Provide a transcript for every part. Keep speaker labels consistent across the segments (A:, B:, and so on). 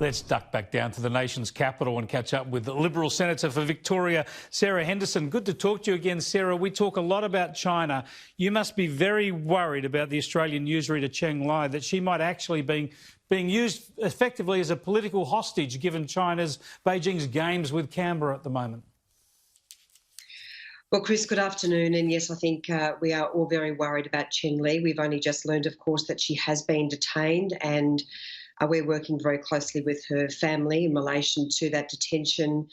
A: Let's duck back down to the nation's capital and catch up with the Liberal Senator for Victoria, Sarah Henderson. Good to talk to you again, Sarah. We talk a lot about China. You must be very worried about the Australian news reader Cheng Lei, that she might actually be being used effectively as a political hostage given Beijing's games with Canberra at the moment.
B: Well, Chris, good afternoon. And yes, I think we are all very worried about Cheng Lei. We've only just learned, of course, that she has been detained, and we're working very closely with her family in relation to that detention.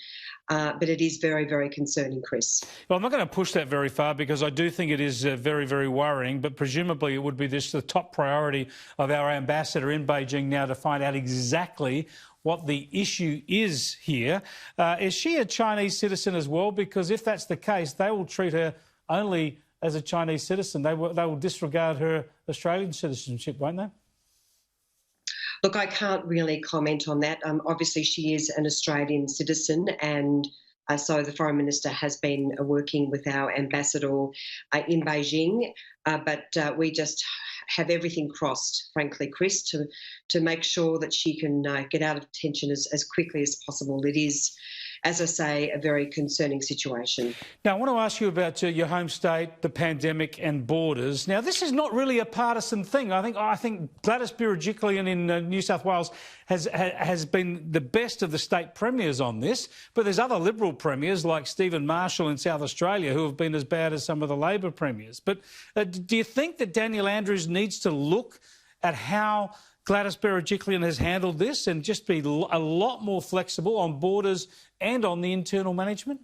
B: But it is very, very concerning, Chris.
A: Well, I'm not going to push that very far because I do think it is very, very worrying, but presumably it would be the top priority of our ambassador in Beijing now to find out exactly what the issue is here. Is she a Chinese citizen as well? Because if that's the case, they will treat her only as a Chinese citizen. They will disregard her Australian citizenship, won't they?
B: Look, I can't really comment on that. Obviously, she is an Australian citizen, and so the Foreign Minister has been working with our ambassador in Beijing, but we just have everything crossed, frankly, Chris, to make sure that she can get out of detention as quickly as possible. It is, as I say, a very concerning situation.
A: Now, I want to ask you about your home state, the pandemic and borders. Now, this is not really a partisan thing. I think Gladys Berejiklian in New South Wales has been the best of the state premiers on this, but there's other Liberal premiers like Stephen Marshall in South Australia who have been as bad as some of the Labor premiers. But do you think that Daniel Andrews needs to look at how Gladys Berejiklian has handled this and just be a lot more flexible on borders and on the internal management?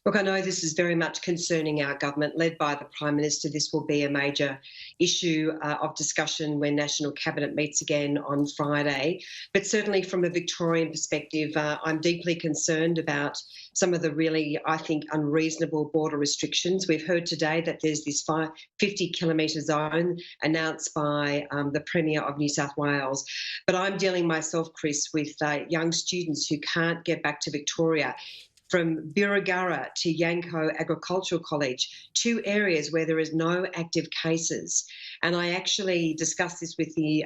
B: Look, I know this is very much concerning our government, led by the Prime Minister. This will be a major issue of discussion when National Cabinet meets again on Friday. But certainly from a Victorian perspective, I'm deeply concerned about some of the really, I think, unreasonable border restrictions. We've heard today that there's this 50-kilometre zone announced by the Premier of New South Wales. But I'm dealing myself, Chris, with young students who can't get back to Victoria, from Birregurra to Yanco Agricultural College, two areas where there is no active cases. And I actually discussed this with the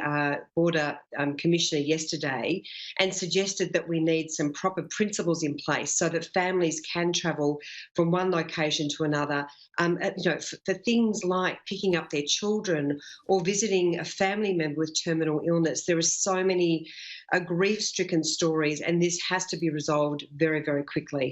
B: Border Commissioner yesterday and suggested that we need some proper principles in place so that families can travel from one location to another, for things like picking up their children or visiting a family member with terminal illness. There are so many grief-stricken stories, and this has to be resolved very, very quickly.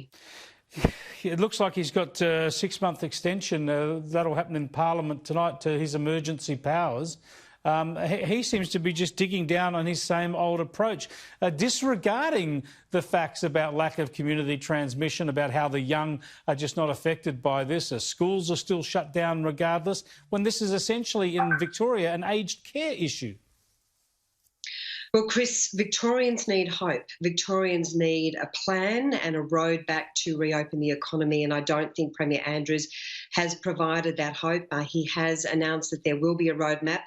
A: It looks like he's got a 6-month extension. That'll happen in Parliament tonight to his emergency powers. He seems to be just digging down on his same old approach, disregarding the facts about lack of community transmission, about how the young are just not affected by this. Schools are still shut down regardless, when this is essentially in Victoria an aged care issue.
B: Well, Chris, Victorians need hope. Victorians need a plan and a road back to reopen the economy, and I don't think Premier Andrews has provided that hope. He has announced that there will be a roadmap,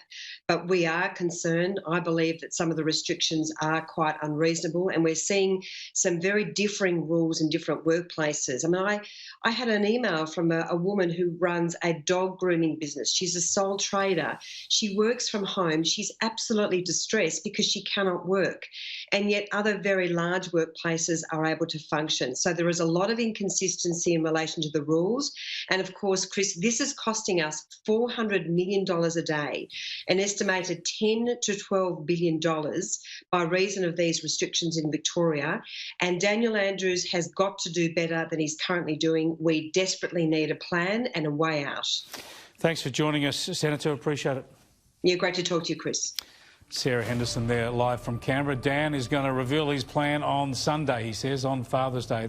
B: but we are concerned. I believe that some of the restrictions are quite unreasonable, and we're seeing some very differing rules in different workplaces. I mean, I had an email from a woman who runs a dog grooming business. She's a sole trader. She works from home. She's absolutely distressed because she cannot work, and yet other very large workplaces are able to function. So there is a lot of inconsistency in relation to the rules, and of course, Chris, this is costing us $400 million a day, an estimated $10 to $12 billion by reason of these restrictions in Victoria, and Daniel Andrews has got to do better than he's currently doing. We desperately need a plan and a way out.
A: Thanks for joining us, Senator. Appreciate it.
B: Yeah, great to talk to you, Chris.
A: Sarah Henderson there live from Canberra. Dan is going to reveal his plan on Sunday, he says, on Father's Day.